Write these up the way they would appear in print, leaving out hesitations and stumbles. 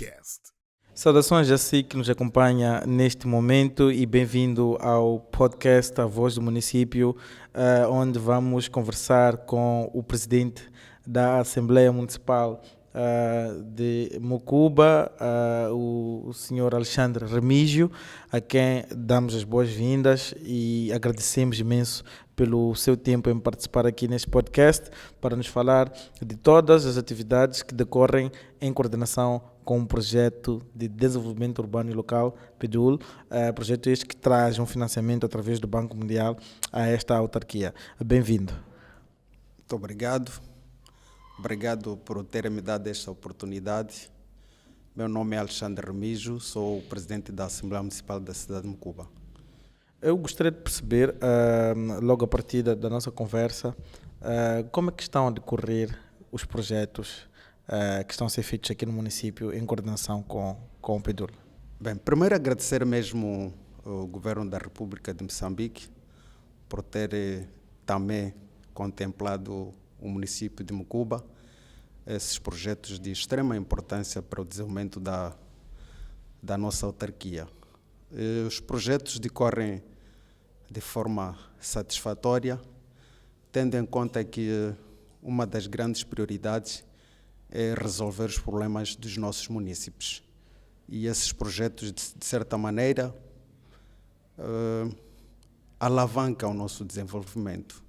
Podcast. Saudações a si que nos acompanha neste momento e bem-vindo ao podcast A Voz do Município, onde vamos conversar com o presidente da Assembleia Municipal de Mucuba, o senhor Alexandre Remígio, a quem damos as boas-vindas e agradecemos imenso pelo seu tempo em participar aqui neste podcast para nos falar de todas as atividades que decorrem em coordenação com o projeto de desenvolvimento urbano e local, PDUL, projeto este que traz um financiamento através do Banco Mundial a esta autarquia. Bem-vindo. Muito obrigado. Obrigado por terem me dado esta oportunidade. Meu nome é Alexandre Remígio, sou o presidente da Assembleia Municipal da cidade de Mucuba. Eu gostaria de perceber, logo a partir da nossa conversa, como é que estão a decorrer os projetos que estão a ser feitos aqui no município em coordenação com o PDUL. Bem, primeiro agradecer mesmo o Governo da República de Moçambique por ter também contemplado o município de Mucuba, esses projetos de extrema importância para o desenvolvimento da nossa autarquia. Os projetos decorrem de forma satisfatória, tendo em conta que uma das grandes prioridades é resolver os problemas dos nossos munícipes. E esses projetos, de certa maneira, alavancam o nosso desenvolvimento.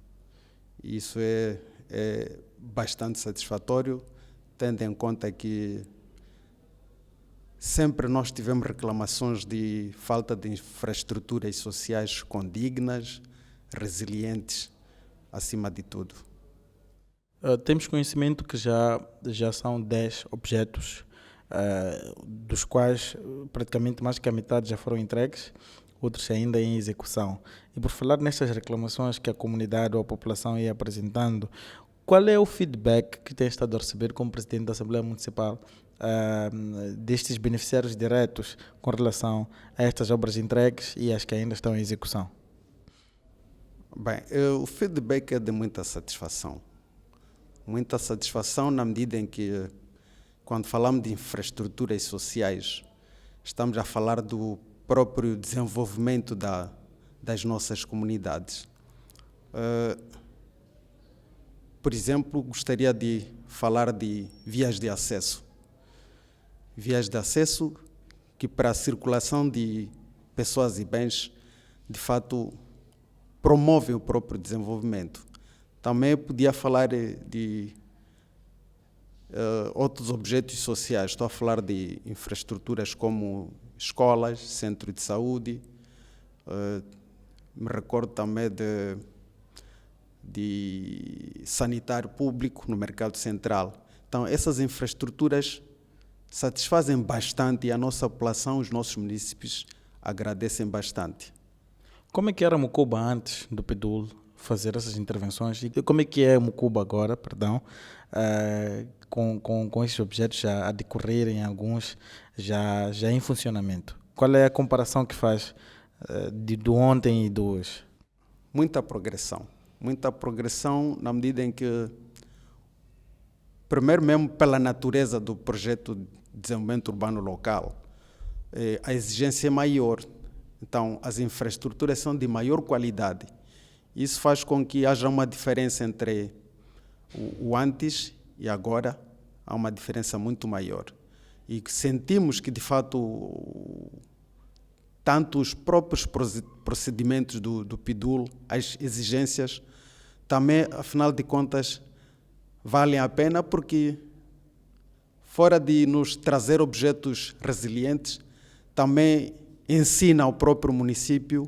E isso é bastante satisfatório, tendo em conta que sempre nós tivemos reclamações de falta de infraestruturas sociais condignas, resilientes, acima de tudo. Temos conhecimento que já são 10 objetos, dos quais praticamente mais que a metade já foram entregues, outros ainda em execução. E por falar nestas reclamações que a comunidade ou a população ia apresentando, qual é o feedback que tem estado a receber como presidente da Assembleia Municipal destes beneficiários diretos com relação a estas obras entregues e as que ainda estão em execução? Bem, o feedback é de muita satisfação. Muita satisfação na medida em que, quando falamos de infraestruturas sociais, estamos a falar do próprio desenvolvimento das nossas comunidades. Por exemplo, gostaria de falar de vias de acesso. Vias de acesso que, para a circulação de pessoas e bens, de fato, promovem o próprio desenvolvimento. Também podia falar de outros objetos sociais. Estou a falar de infraestruturas como escolas, centro de saúde. Me recordo também de sanitário público no Mercado Central. Então, essas infraestruturas satisfazem bastante e a nossa população, os nossos munícipes, agradecem bastante. Como é que era Mucuba antes do PDUL fazer essas intervenções? E como é que é Mucuba agora, com esses objetos já a decorrerem, alguns já em funcionamento? Qual é a comparação que faz do ontem e do hoje? Muita progressão na medida em que, primeiro mesmo pela natureza do projeto de desenvolvimento urbano local, a exigência é maior, então as infraestruturas são de maior qualidade. Isso faz com que haja uma diferença entre o antes e agora, há uma diferença muito maior. E sentimos que, de fato, tanto os próprios procedimentos do PDUL, as exigências, também, afinal de contas, valem a pena porque, fora de nos trazer objetos resilientes, também ensina ao próprio município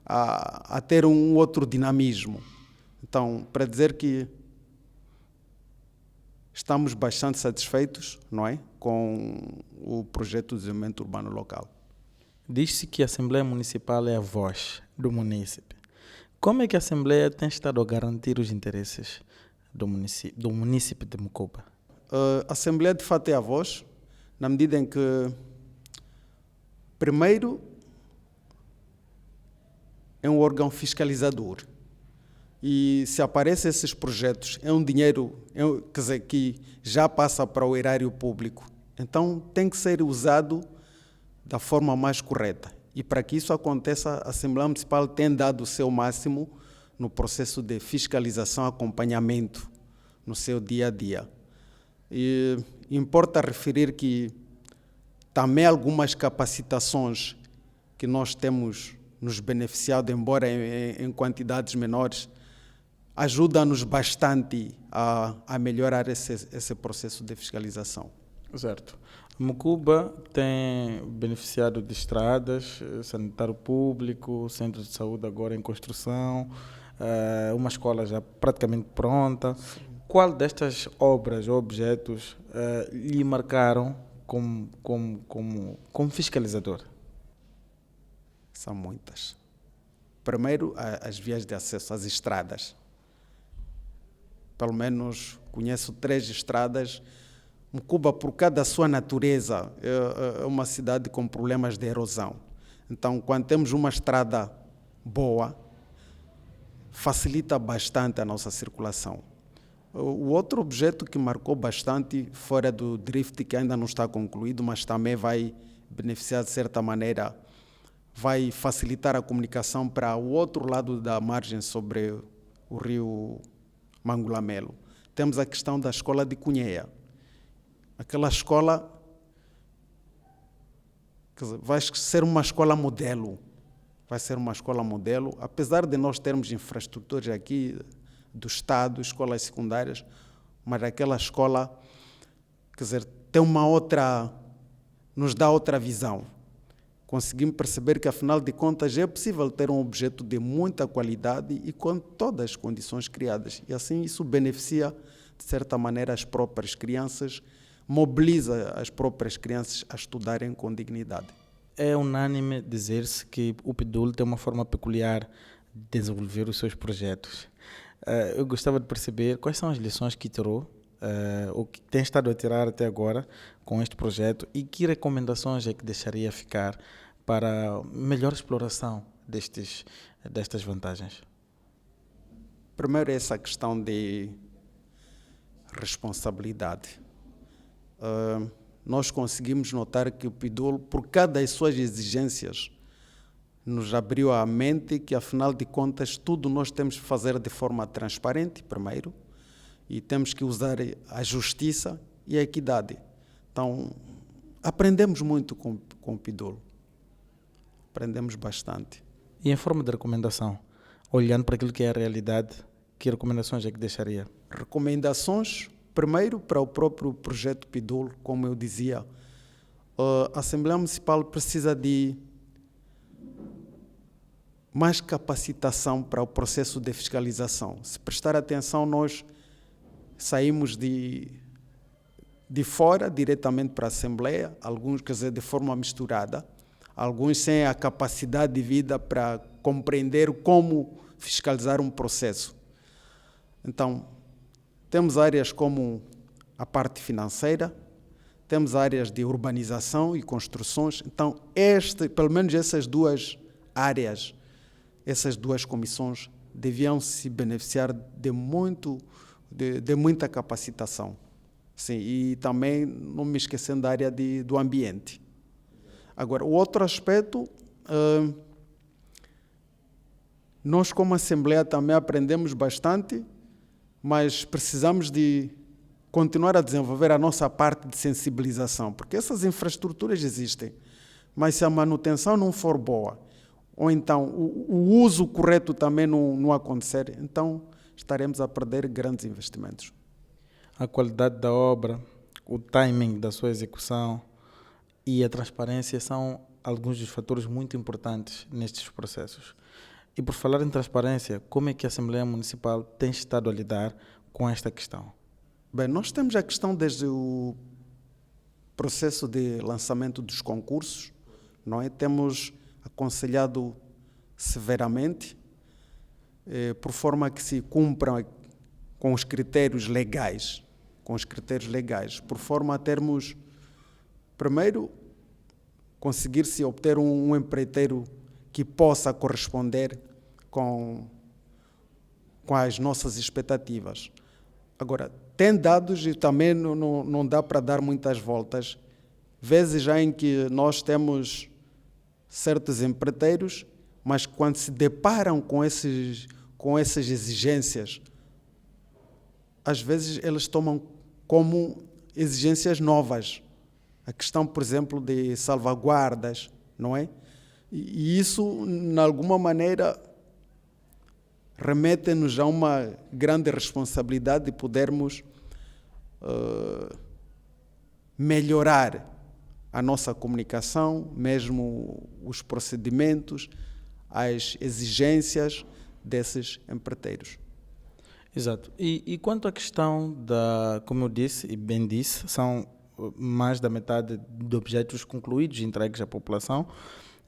a ter um outro dinamismo. Então, para dizer que estamos bastante satisfeitos, não é, com o projeto de desenvolvimento urbano local. Diz-se que a Assembleia Municipal é a voz do município. Como é que a Assembleia tem estado a garantir os interesses do município de Mucuba? A Assembleia, de fato, é a voz, na medida em que, primeiro, é um órgão fiscalizador. E se aparecem esses projetos, é um dinheiro quer dizer, que já passa para o erário público Então tem que ser usado da forma mais correta. E para que isso aconteça, a Assembleia Municipal tem dado o seu máximo no processo de fiscalização e acompanhamento no seu dia a dia. E importa referir que também algumas capacitações que nós temos nos beneficiado, embora em quantidades menores, ajudam-nos bastante a melhorar esse processo de fiscalização. Certo. Mucuba tem beneficiado de estradas, sanitário público, centro de saúde agora em construção, uma escola já praticamente pronta. Qual destas obras ou objetos lhe marcaram como fiscalizador? São muitas. Primeiro, as vias de acesso às estradas. Pelo menos conheço 3 estradas. Mucuba, por cada sua natureza, é uma cidade com problemas de erosão. Então, quando temos uma estrada boa, facilita bastante a nossa circulação. O outro objeto que marcou bastante, fora do drift, que ainda não está concluído, mas também vai beneficiar de certa maneira, vai facilitar a comunicação para o outro lado da margem sobre o rio Mangulamelo. Temos a questão da escola de Cunheia. Aquela escola, quer dizer, vai ser uma escola modelo. Vai ser uma escola modelo, apesar de nós termos infraestruturas aqui do Estado, escolas secundárias, mas aquela escola, quer dizer, tem uma outra, nos dá outra visão. Conseguimos perceber que, afinal de contas, é possível ter um objeto de muita qualidade e com todas as condições criadas. E assim isso beneficia, de certa maneira, as próprias crianças, mobiliza as próprias crianças a estudarem com dignidade. É unânime dizer-se que o PDUL tem uma forma peculiar de desenvolver os seus projetos. Eu gostava de perceber quais são as lições que tirou, ou que tem estado a tirar até agora com este projeto e que recomendações é que deixaria ficar para melhor exploração destas vantagens. Primeiro, essa questão de responsabilidade. Nós conseguimos notar que o PDUL, por cada das suas exigências, nos abriu a mente que, afinal de contas, tudo nós temos que fazer de forma transparente, primeiro, e temos que usar a justiça e a equidade. Então, aprendemos muito com o PDUL. Aprendemos bastante. E em forma de recomendação, olhando para aquilo que é a realidade, que recomendações é que deixaria? Recomendações, primeiro, para o próprio projeto PDUL, como eu dizia, a Assembleia Municipal precisa de mais capacitação para o processo de fiscalização. Se prestar atenção, nós saímos de fora diretamente para a Assembleia, alguns, quer dizer, de forma misturada, alguns sem a capacidade de vida para compreender como fiscalizar um processo. Então, temos áreas como a parte financeira, temos áreas de urbanização e construções. Então, pelo menos essas 2 áreas, essas 2 comissões deviam se beneficiar de muita capacitação. Sim, e também não me esquecendo da área do ambiente. Agora, o outro aspecto, nós como Assembleia também aprendemos bastante, mas precisamos de continuar a desenvolver a nossa parte de sensibilização, porque essas infraestruturas existem, mas se a manutenção não for boa, ou então o uso correto também não acontecer, então estaremos a perder grandes investimentos. A qualidade da obra, o timing da sua execução e a transparência são alguns dos fatores muito importantes nestes processos. E por falar em transparência, como é que a Assembleia Municipal tem estado a lidar com esta questão? Bem, nós temos a questão desde o processo de lançamento dos concursos, não é? Temos aconselhado severamente, por forma que se cumpram com os critérios legais, por forma a termos, primeiro, conseguir-se obter um empreiteiro que possa corresponder com as nossas expectativas. Agora, tem dados e também não dá para dar muitas voltas, vezes já em que nós temos certos empreiteiros, mas quando se deparam com essas exigências, às vezes eles tomam como exigências novas. A questão, por exemplo, de salvaguardas, não é? E isso, de alguma maneira, remete-nos a uma grande responsabilidade de podermos melhorar a nossa comunicação, mesmo os procedimentos, as exigências desses empreiteiros. Exato. E quanto à questão como eu disse e bem disse, são mais da metade de objetos concluídos e entregues à população.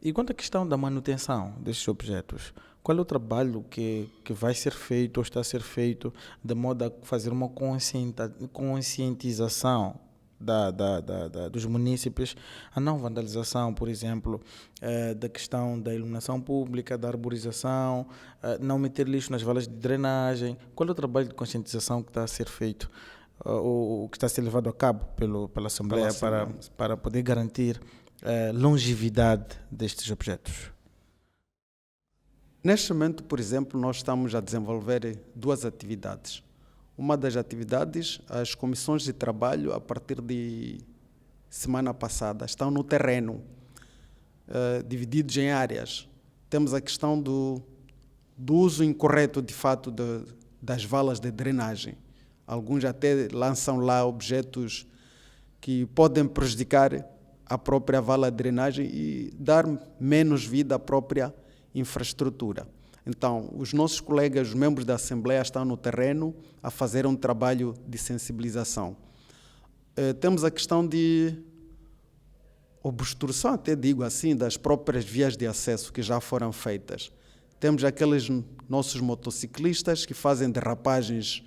E quanto à questão da manutenção destes objetos, qual é o trabalho que vai ser feito ou está a ser feito de modo a fazer uma conscientização dos munícipes, a não vandalização, por exemplo, da questão da iluminação pública, da arborização, não meter lixo nas valas de drenagem? Qual é o trabalho de conscientização que está a ser feito, ou que está a ser levado a cabo pela Assembleia para poder garantir longevidade destes objetos? Neste momento, por exemplo, nós estamos a desenvolver 2 atividades. Uma das atividades, as comissões de trabalho, a partir de semana passada, estão no terreno, divididos em áreas. Temos a questão do uso incorreto, de fato, das valas de drenagem. Alguns até lançam lá objetos que podem prejudicar a própria vala de drenagem e dar menos vida à própria infraestrutura. Então, os nossos colegas, os membros da Assembleia, estão no terreno a fazer um trabalho de sensibilização. Temos a questão de obstrução, até digo assim, das próprias vias de acesso que já foram feitas. Temos aqueles nossos motociclistas que fazem derrapagens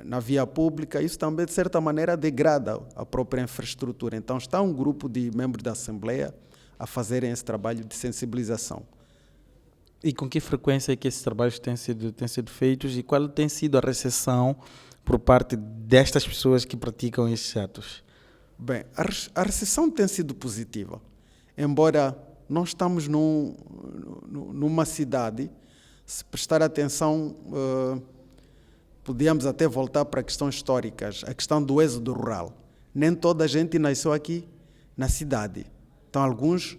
na via pública. Isso também, de certa maneira, degrada a própria infraestrutura. Então, está um grupo de membros da Assembleia a fazerem esse trabalho de sensibilização. E com que frequência é que esses trabalhos têm sido feitos e qual tem sido a recepção por parte destas pessoas que praticam estes atos? Bem, a recepção tem sido positiva. Embora nós estamos numa cidade, se prestar atenção, podíamos até voltar para questões históricas, a questão do êxodo rural. Nem toda a gente nasceu aqui na cidade. Então, alguns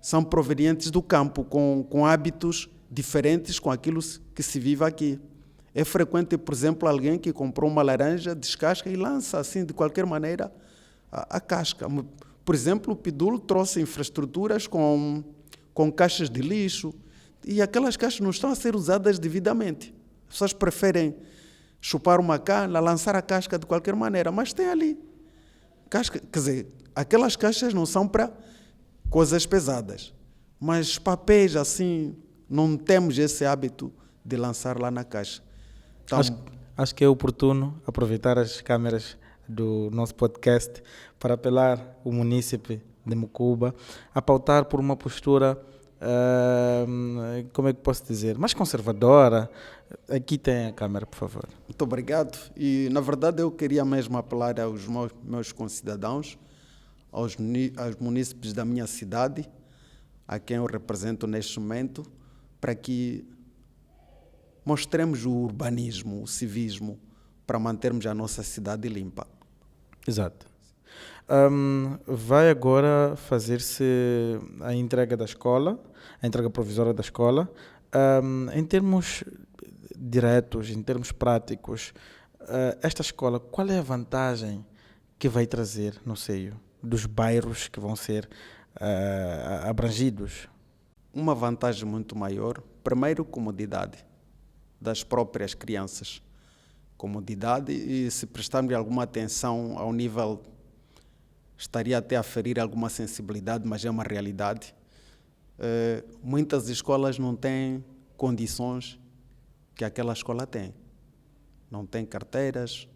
são provenientes do campo, com hábitos diferentes com aquilo que se vive aqui. É frequente, por exemplo, alguém que comprou uma laranja, descasca e lança, assim, de qualquer maneira, a casca. Por exemplo, o PIDUL trouxe infraestruturas com caixas de lixo e aquelas caixas não estão a ser usadas devidamente. As pessoas preferem chupar uma cana, lançar a casca de qualquer maneira, mas tem ali casca. Quer dizer, aquelas caixas não são para coisas pesadas, mas papéis assim, não temos esse hábito de lançar lá na caixa. Então, acho que é oportuno aproveitar as câmeras do nosso podcast para apelar o munícipe de Mucuba a pautar por uma postura, como é que posso dizer, mais conservadora. Aqui tem a câmera, por favor. Muito obrigado. E, na verdade, eu queria mesmo apelar aos meus concidadãos, aos munícipes da minha cidade, a quem eu represento neste momento, para que mostremos o urbanismo, o civismo, para mantermos a nossa cidade limpa. Exato. Vai agora fazer-se a entrega da escola, a entrega provisória da escola. Em termos diretos, em termos práticos, esta escola, qual é a vantagem que vai trazer no seio dos bairros que vão ser abrangidos? Uma vantagem muito maior, primeiro, comodidade das próprias crianças. Comodidade, e se prestarmos alguma atenção ao nível, estaria até a ferir alguma sensibilidade, mas é uma realidade. Muitas escolas não têm condições que aquela escola tem. Não tem carteiras,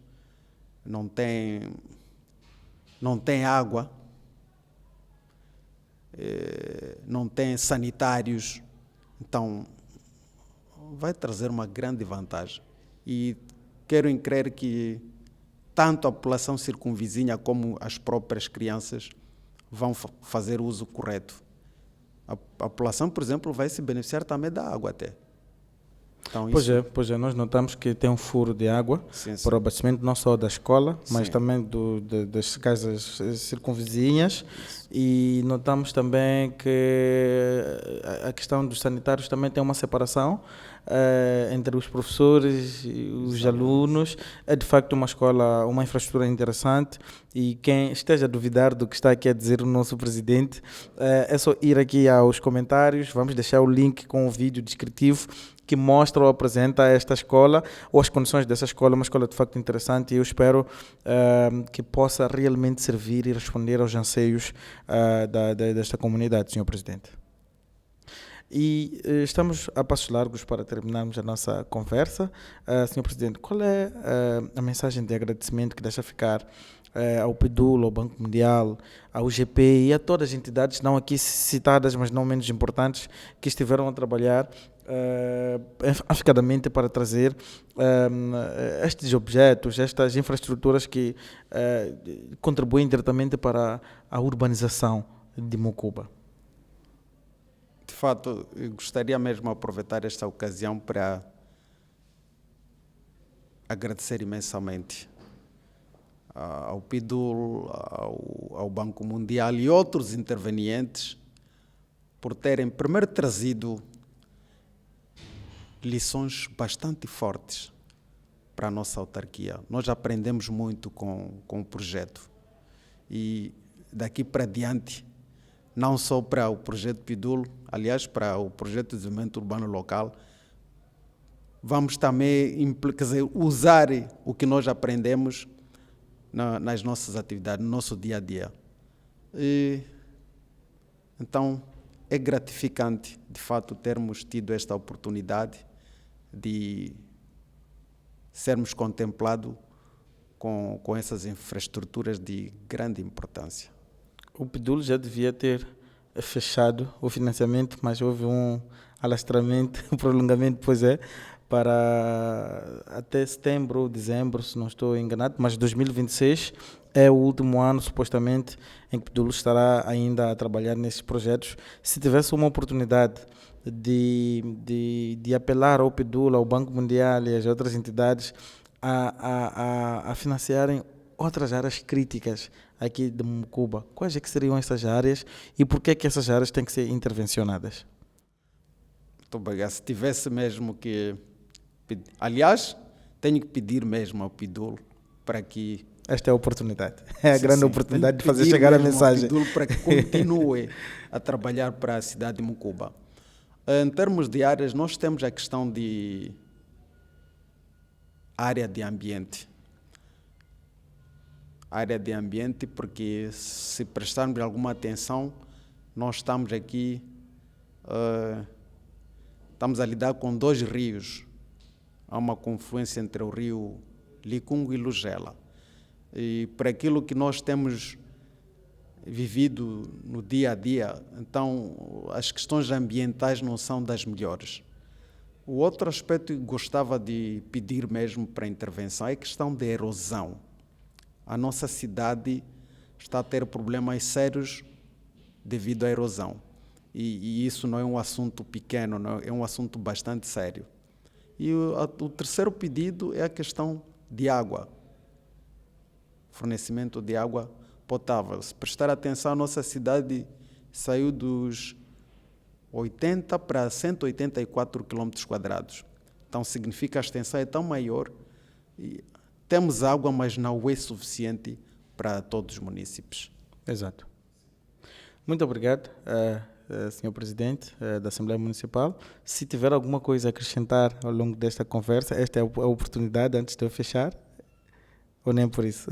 não tem água, não tem sanitários. Então, vai trazer uma grande vantagem. E quero crer que tanto a população circunvizinha como as próprias crianças vão fazer o uso correto. A população, por exemplo, vai se beneficiar também da água até. Então, Pois é, nós notamos que tem um furo de água sim. para o abastecimento não só da escola, mas Sim. também das casas circunvizinhas. E notamos também que a questão dos sanitários também tem uma separação entre os professores e os alunos. É de facto uma escola, uma infraestrutura interessante, e quem esteja a duvidar do que está aqui a dizer o nosso presidente, é só ir aqui aos comentários, vamos deixar o link com o vídeo descritivo que mostra ou apresenta esta escola ou as condições dessa escola, uma escola de facto interessante, e eu espero que possa realmente servir e responder aos anseios desta comunidade, Sr. Presidente. E estamos a passos largos para terminarmos a nossa conversa. Sr. Presidente, qual é a mensagem de agradecimento que deixa ficar ao PDUL, ao Banco Mundial, ao GP e a todas as entidades, não aqui citadas, mas não menos importantes, que estiveram a trabalhar aficadamente para trazer estes objetos, estas infraestruturas que contribuem diretamente para a urbanização de Mucuba? De fato, eu gostaria mesmo de aproveitar esta ocasião para agradecer imensamente ao PDUL, ao Banco Mundial e outros intervenientes por terem primeiro trazido lições bastante fortes para a nossa autarquia. Nós aprendemos muito com o projeto, e daqui para diante, não só para o projeto PDUL, aliás, para o projeto de desenvolvimento urbano local, vamos também usar o que nós aprendemos nas nossas atividades, no nosso dia a dia. Então, é gratificante, de fato, termos tido esta oportunidade de sermos contemplados com essas infraestruturas de grande importância. O PDUL já devia ter fechado o financiamento, mas houve um alastramento, um prolongamento, para até setembro ou dezembro, se não estou enganado, mas 2026 é o último ano, supostamente, em que o PDUL estará ainda a trabalhar nesses projetos. Se tivesse uma oportunidade de apelar ao PDUL, ao Banco Mundial e às outras entidades a financiarem outras áreas críticas aqui de Mucuba, quais é que seriam essas áreas e por que é que essas áreas têm que ser intervencionadas? Muito obrigado. Se tivesse mesmo que... Aliás, tenho que pedir mesmo ao PDUL para que... Esta é a oportunidade. É a grande oportunidade de fazer chegar a mensagem. PDUL para que continue a trabalhar para a cidade de Mucuba. Em termos de áreas, nós temos a questão de área de ambiente. Área de ambiente, porque se prestarmos alguma atenção, nós estamos aqui, estamos a lidar com 2 rios. Há uma confluência entre o rio Licungo e Lugela. E por aquilo que nós temos vivido no dia a dia, então as questões ambientais não são das melhores. O outro aspecto que gostava de pedir mesmo para intervenção é a questão da erosão. A nossa cidade está a ter problemas sérios devido à erosão. E isso não é um assunto pequeno, não, é um assunto bastante sério. E o terceiro pedido é a questão de água. Fornecimento de água potável. Se prestar atenção, a nossa cidade saiu dos 80 para 184 km². Então significa que a extensão é tão maior. E temos água, mas não é suficiente para todos os municípios. Exato. Muito obrigado, Sr. Presidente da Assembleia Municipal. Se tiver alguma coisa a acrescentar ao longo desta conversa, esta é a oportunidade antes de eu fechar, ou nem por isso?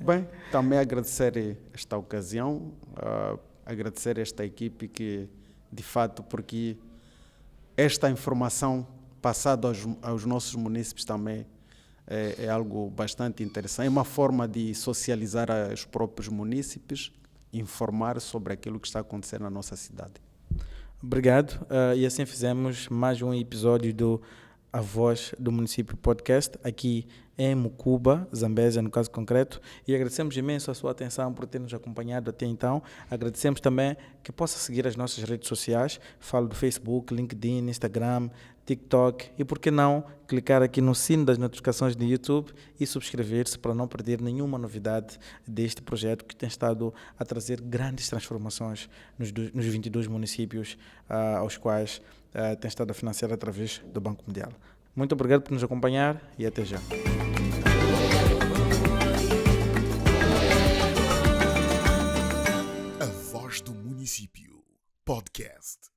Bem, também agradecer esta ocasião, agradecer esta equipe que, de fato, porque esta informação passada aos nossos munícipes também é algo bastante interessante. É uma forma de socializar os próprios munícipes, informar sobre aquilo que está acontecendo na nossa cidade. Obrigado. E assim fizemos mais um episódio do A Voz do Município Podcast, aqui em Mucuba, Zambésia, no caso concreto, e agradecemos imenso a sua atenção por ter nos acompanhado até então. Agradecemos também que possa seguir as nossas redes sociais, falo do Facebook, LinkedIn, Instagram, TikTok e, por que não, clicar aqui no sino das notificações do YouTube e subscrever-se para não perder nenhuma novidade deste projeto que tem estado a trazer grandes transformações nos 22 municípios aos quais tem estado a financiar através do Banco Mundial. Muito obrigado por nos acompanhar e até já. A Voz do Município Podcast.